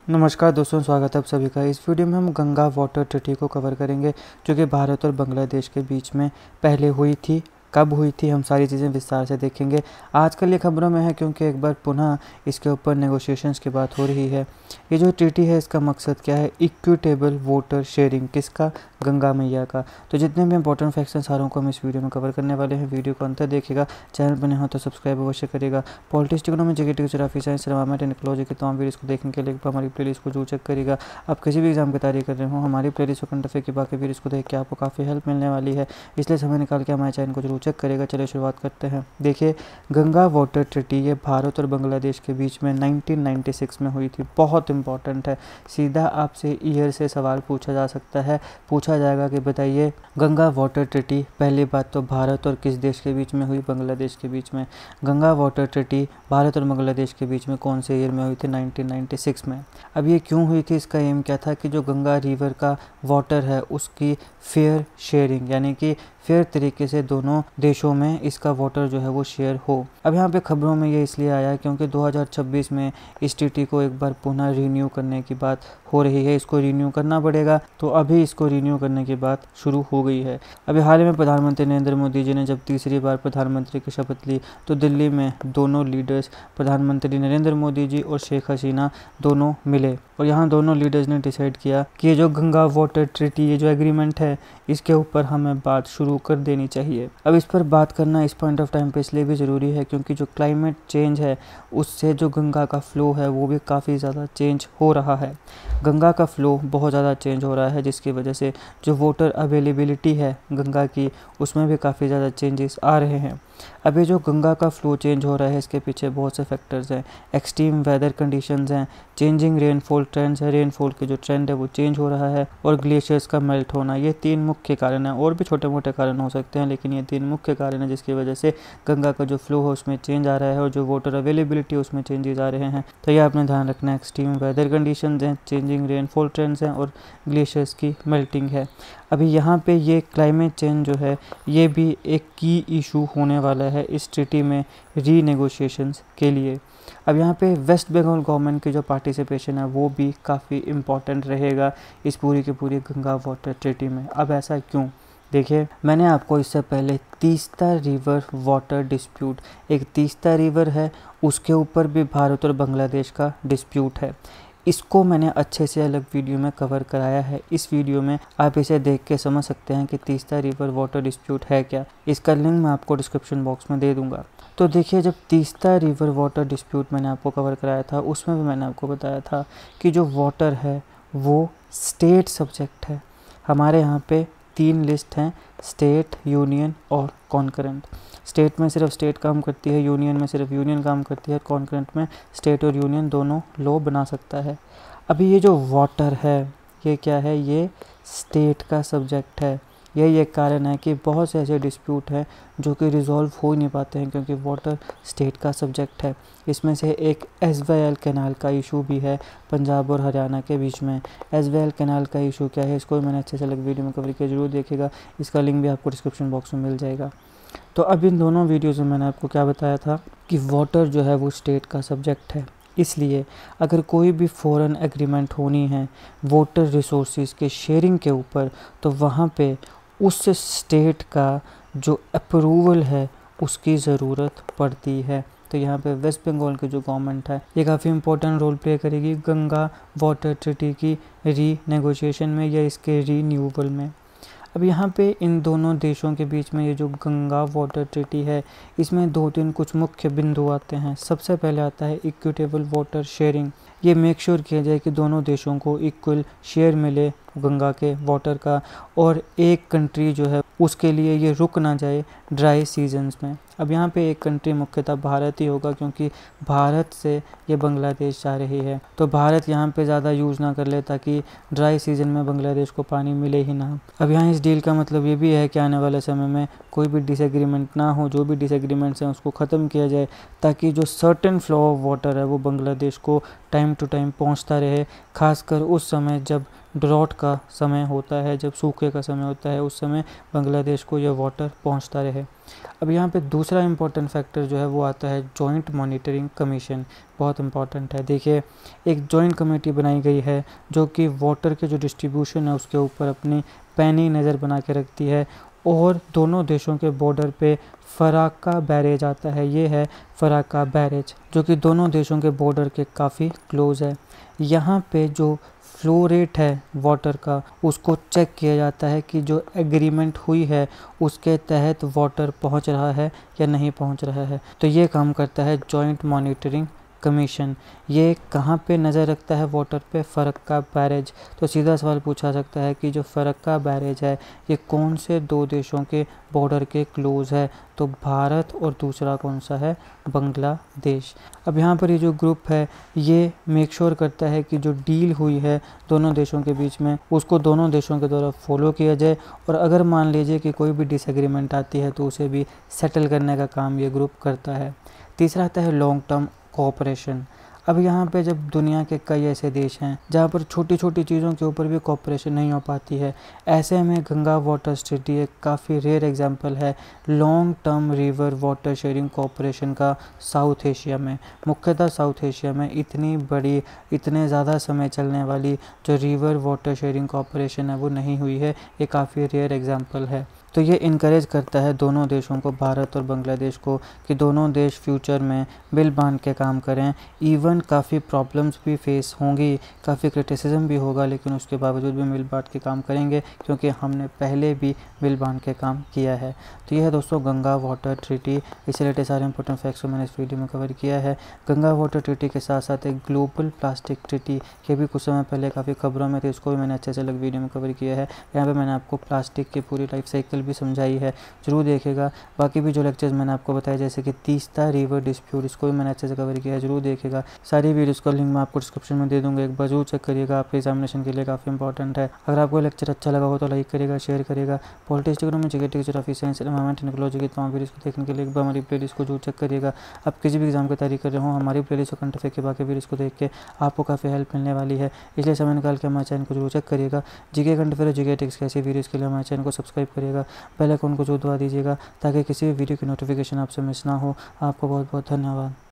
नमस्कार दोस्तों, स्वागत है आप सभी का। इस वीडियो में हम गंगा वाटर ट्रीटी को कवर करेंगे जो कि भारत और बांग्लादेश के बीच में पहले हुई थी। कब हुई थी हम सारी चीज़ें विस्तार से देखेंगे। आजकल ये खबरों में है क्योंकि एक बार पुनः इसके ऊपर नेगोशिएशंस की बात हो रही है। ये जो ट्रीटी है इसका मकसद क्या है? Equitable water sharing. किसका? गंगा मैया का। तो जितने भी इंपॉर्टेंट फैक्ट्स हैं सारों को हम इस वीडियो में कवर करने वाले हैं। वीडियो को अंत तक देखिएगा। चैनल बने हो तो सब्सक्राइब अवश्य करिएगा। Politics, economy, GK, geography, science, environment and ecology के तमाम वीडियोस को देखने के लिए हमारी प्लेलिस्ट को जरूर चेक करिएगा। आप किसी भी एग्जाम की तैयारी कर रहे हो, हमारी प्लेलिस्ट और करंट अफेयर की बाकी वीडियोस को देख के आपको काफ़ी हेल्प मिलने वाली है, इसलिए समय निकाल के हमारे चैनल को जरूर चेक करेगा। चलिए शुरुआत करते हैं। देखिए, गंगा वाटर ट्रीटी ये भारत और बांग्लादेश के बीच में 1996 में हुई थी। बहुत इंपॉर्टेंट है। सीधा आपसे ईयर से सवाल पूछा जा सकता है। पूछा जाएगा कि बताइए गंगा वाटर ट्रीटी पहली बात तो भारत और किस देश के बीच में हुई? बांग्लादेश के बीच में। गंगा वाटर ट्रीटी भारत और बांग्लादेश के बीच में कौन से ईयर में हुई थी? 1996 में। अब ये क्यों हुई थी? इसका एम क्या था कि जो गंगा रिवर का वाटर है उसकी फेयर शेयरिंग, यानी कि फेयर तरीके से दोनों देशों में इसका वाटर जो है वो शेयर हो। अब यहाँ पे खबरों में ये इसलिए आया क्योंकि 2026 में इस ट्रीटी को एक बार पुनः रिन्यू करने की बात हो रही है। इसको रिन्यू करना पड़ेगा, तो अभी इसको रिन्यू करने की बात शुरू हो गई है। अभी हाल ही में प्रधानमंत्री नरेंद्र मोदी जी ने जब तीसरी बार प्रधानमंत्री की शपथ ली तो दिल्ली में दोनों लीडर्स, प्रधानमंत्री नरेंद्र मोदी जी और शेख हसीना, दोनों मिले और यहाँ दोनों लीडर्स ने डिसाइड किया कि ये जो गंगा वाटर ट्रीटी, ये जो एग्रीमेंट है, इसके ऊपर हमें बात शुरू कर देनी चाहिए। अब इस पर बात करना इस पॉइंट ऑफ टाइम पे इसलिए भी ज़रूरी है क्योंकि जो क्लाइमेट चेंज है उससे जो गंगा का फ्लो है वो भी काफ़ी ज़्यादा चेंज हो रहा है। गंगा का फ्लो बहुत ज़्यादा चेंज हो रहा है जिसकी वजह से जो वाटर अवेलेबिलिटी है गंगा की उसमें भी काफ़ी ज़्यादा चेंजेस आ रहे हैं। अभी जो गंगा का फ्लो चेंज हो रहा है इसके पीछे बहुत से फैक्टर्स हैं। एक्सट्रीम वेदर कंडीशंस हैं, चेंजिंग रेनफॉल ट्रेंड्स है, रेनफॉल के जो ट्रेंड है वो चेंज हो रहा है, और ग्लेशियर्स का मेल्ट होना। ये तीन मुख्य कारण हैं। और भी छोटे मोटे कारण हो सकते हैं लेकिन ये तीन मुख्य कारण हैं जिसकी वजह से गंगा का जो फ्लो है उसमें चेंज आ रहा है और जो वाटर अवेलेबिलिटी है उसमें चेंजेस आ रहे हैं। तो ये आपने ध्यान रखना है। एक्सट्रीम वेदर कंडीशंस हैं, चेंजिंग रेनफॉल ट्रेंड्स हैं और ग्लेशियर्स की मेल्टिंग है। अभी यहाँ पे ये क्लाइमेट चेंज जो है ये भी एक की इशू होने वाला है इस ट्रीटी में रीनेगोशिएशंस के लिए। अब यहाँ पे वेस्ट बंगाल गवर्नमेंट की जो पार्टिसिपेशन है वो भी काफ़ी इम्पॉर्टेंट रहेगा इस पूरी की पूरी गंगा वाटर ट्रीटी में। अब ऐसा क्यों? देखिए, मैंने आपको इससे पहले तीस्ता रिवर वाटर डिस्प्यूट, एक तीस्ता रिवर है उसके ऊपर भी भारत और बांग्लादेश का डिस्प्यूट है। इसको मैंने अच्छे से अलग वीडियो में कवर कराया है। इस वीडियो में आप इसे देख के समझ सकते हैं कि तीस्ता रिवर वाटर डिस्प्यूट है क्या। इसका लिंक मैं आपको डिस्क्रिप्शन बॉक्स में दे दूंगा। तो देखिए, जब तीस्ता रिवर वाटर डिस्प्यूट मैंने आपको कवर कराया था उसमें भी मैंने आपको बताया था कि जो वाटर है वो स्टेट सब्जेक्ट है। हमारे यहाँ पे तीन लिस्ट हैं: स्टेट, यूनियन और कॉन्करेंट। स्टेट में सिर्फ स्टेट काम करती है, यूनियन में सिर्फ यूनियन काम करती है, कॉन्करेंट में स्टेट और यूनियन दोनों लॉ बना सकता है। अभी ये जो वाटर है ये क्या है? ये स्टेट का सब्जेक्ट है। यही एक कारण है कि बहुत से ऐसे डिस्प्यूट हैं जो कि रिजॉल्व हो ही नहीं पाते हैं क्योंकि वाटर स्टेट का सब्जेक्ट है। इसमें से एक एसवाईएल कैनाल का इशू भी है पंजाब और हरियाणा के बीच में। एसवाईएल कैनाल का इशू क्या है इसको मैंने अच्छे से अलग वीडियो में कवर किया, जरूर देखिएगा। इसका लिंक भी आपको डिस्क्रिप्शन बॉक्स में मिल जाएगा। तो अब इन दोनों वीडियोज़ में मैंने आपको क्या बताया था कि वाटर जो है वो स्टेट का सब्जेक्ट है। इसलिए अगर कोई भी फॉरेन एग्रीमेंट होनी है वाटर रिसोर्सेज के शेयरिंग के ऊपर तो वहाँ पे उस स्टेट का जो अप्रूवल है उसकी ज़रूरत पड़ती है। तो यहाँ पे वेस्ट बंगाल की जो गवर्नमेंट है ये काफ़ी इंपॉर्टेंट रोल प्ले करेगी गंगा वाटर ट्रीटी की रीनेगोशिएशन में या इसके रीन्यूअल में। अब यहाँ पे इन दोनों देशों के बीच में ये जो गंगा वाटर ट्रीटी है इसमें दो तीन कुछ मुख्य बिंदु आते हैं। सबसे पहले आता है इक्विटेबल वाटर शेयरिंग। ये मेक श्योर किया जाए कि दोनों देशों को इक्वल शेयर मिले गंगा के वाटर का, और एक कंट्री जो है उसके लिए ये रुक ना जाए ड्राई सीजन्स में। अब यहाँ पे एक कंट्री मुख्यतः भारत ही होगा क्योंकि भारत से ये बांग्लादेश जा रही है, तो भारत यहाँ पे ज़्यादा यूज़ ना कर ले ताकि ड्राई सीजन में बांग्लादेश को पानी मिले ही ना। अब यहाँ इस डील का मतलब ये भी है कि आने वाले समय में कोई भी डिसएग्रीमेंट ना हो, जो भी डिसएग्रीमेंट्स हैं उसको ख़त्म किया जाए ताकि जो सर्टेन फ्लो ऑफ वाटर है वो बांग्लादेश को टाइम टू टाइम पहुँचता रहे। खासकर उस समय जब ड्रॉट का समय होता है, जब सूखे का समय होता है, उस समय बांग्लादेश को यह वाटर पहुंचता रहे। अब यहाँ पे दूसरा इम्पोर्टेंट फैक्टर जो है वो आता है जॉइंट मॉनिटरिंग कमीशन। बहुत इंपॉर्टेंट है। देखिए, एक जॉइंट कमेटी बनाई गई है जो कि वाटर के जो डिस्ट्रीब्यूशन है उसके ऊपर अपनी पैनी नज़र बना के रखती है, और दोनों देशों के बॉर्डर पे फराक्का बैरेज आता है। ये है फराक्का बैरेज, जो कि दोनों देशों के बॉर्डर के काफ़ी क्लोज है। यहाँ पे जो फ्लो रेट है वाटर का, उसको चेक किया जाता है कि जो एग्रीमेंट हुई है उसके तहत वाटर पहुँच रहा है या नहीं पहुँच रहा है। तो ये काम करता है जॉइंट मॉनिटरिंग कमीशन। ये कहाँ पे नज़र रखता है वाटर पे? फरक्का बैरेज। तो सीधा सवाल पूछा सकता है कि जो फरक्का बैरेज है ये कौन से दो देशों के बॉर्डर के क्लोज है? तो भारत, और दूसरा कौन सा है? बांग्लादेश। अब यहाँ पर ये जो ग्रुप है ये मेक श्योर करता है कि जो डील हुई है दोनों देशों के बीच में उसको दोनों देशों के द्वारा फॉलो किया जाए, और अगर मान लीजिए कि कोई भी डिसएग्रीमेंट आती है तो उसे भी सेटल करने का काम ये ग्रुप करता है। तीसरा आता है लॉन्ग टर्म कोऑपरेशन। अब यहाँ पे जब दुनिया के कई ऐसे देश हैं जहाँ पर छोटी छोटी चीज़ों के ऊपर भी कोऑपरेशन नहीं हो पाती है, ऐसे में गंगा वाटर ट्रीटी एक काफ़ी रेयर एग्जांपल है long term river water sharing cooperation का साउथ एशिया में। मुख्यतः साउथ एशिया में इतनी बड़ी, इतने ज़्यादा समय चलने वाली जो रिवर वाटर शेयरिंग कोऑपरेशन है वो नहीं हुई है। ये काफ़ी रेयर एग्जाम्पल है। तो ये इनकरेज करता है दोनों देशों को, भारत और बांग्लादेश को, कि दोनों देश फ्यूचर में मिल बांध के काम करें। इवन काफ़ी प्रॉब्लम्स भी फेस होंगी, काफ़ी क्रिटिसिज्म भी होगा, लेकिन उसके बावजूद भी मिल बांध के काम करेंगे क्योंकि हमने पहले भी मिल बांध के काम किया है। तो यह है दोस्तों गंगा वाटर ट्रीटी। इससे रिलेटेड सारे इंपॉर्टेंट फैक्ट्स को मैंने इस वीडियो में कवर किया है। गंगा वाटर ट्रीटी के साथ साथ एक ग्लोबल प्लास्टिक ट्रीटी के भी कुछ समय पहले काफ़ी खबरों में थे, इसको भी मैंने अच्छे से अलग वीडियो में कवर किया है। यहाँ पर मैंने आपको प्लास्टिक की पूरी लाइफ साइकिल भी समझाई है, जरूर देखेगा। बाकी भी जो लेक्चर्स मैंने आपको बताया जैसे कि तीस्ता रिवर डिस्प्यूट, इसको भी मैंने अच्छे से कवर किया है, जरूर देखेगा। सारी वीडियोस का लिंक मैं आपको डिस्क्रिप्शन में दे दूंगा, एक बार जरूर चेक करिएगा, आपके एग्जामिनेशन के लिए काफ़ी इंपॉर्टेंट है। अगर आपको लेक्चर अच्छा लगा हो तो लाइक करिएगा, शेयर करिएगा। Politics economy, GK, geography, science, environment, technology की तमाम वीडियोस को देखने के लिए एक बार हमारी प्लेलिस्ट को जरूर चेक करिएगा। आप किसी भी एग्जाम की तैयारी कर रहे हो, हमारी प्लेलिस्ट और करंट अफेयर के बाकी वीडियोस को देख के आपको काफ़ी हेल्प मिलने वाली है, इसलिए समय निकाल के हमारे चैनल को जरूर चेक करिएगा। GK, current affair, GK tricks के ऐसी वीडियोस के लिए हमारे चैनल को सब्सक्राइब करिएगा, बेल आइकन को जरूर दबा दीजिएगा ताकि किसी भी वीडियो की नोटिफिकेशन आपसे मिस ना हो। आपको बहुत बहुत धन्यवाद।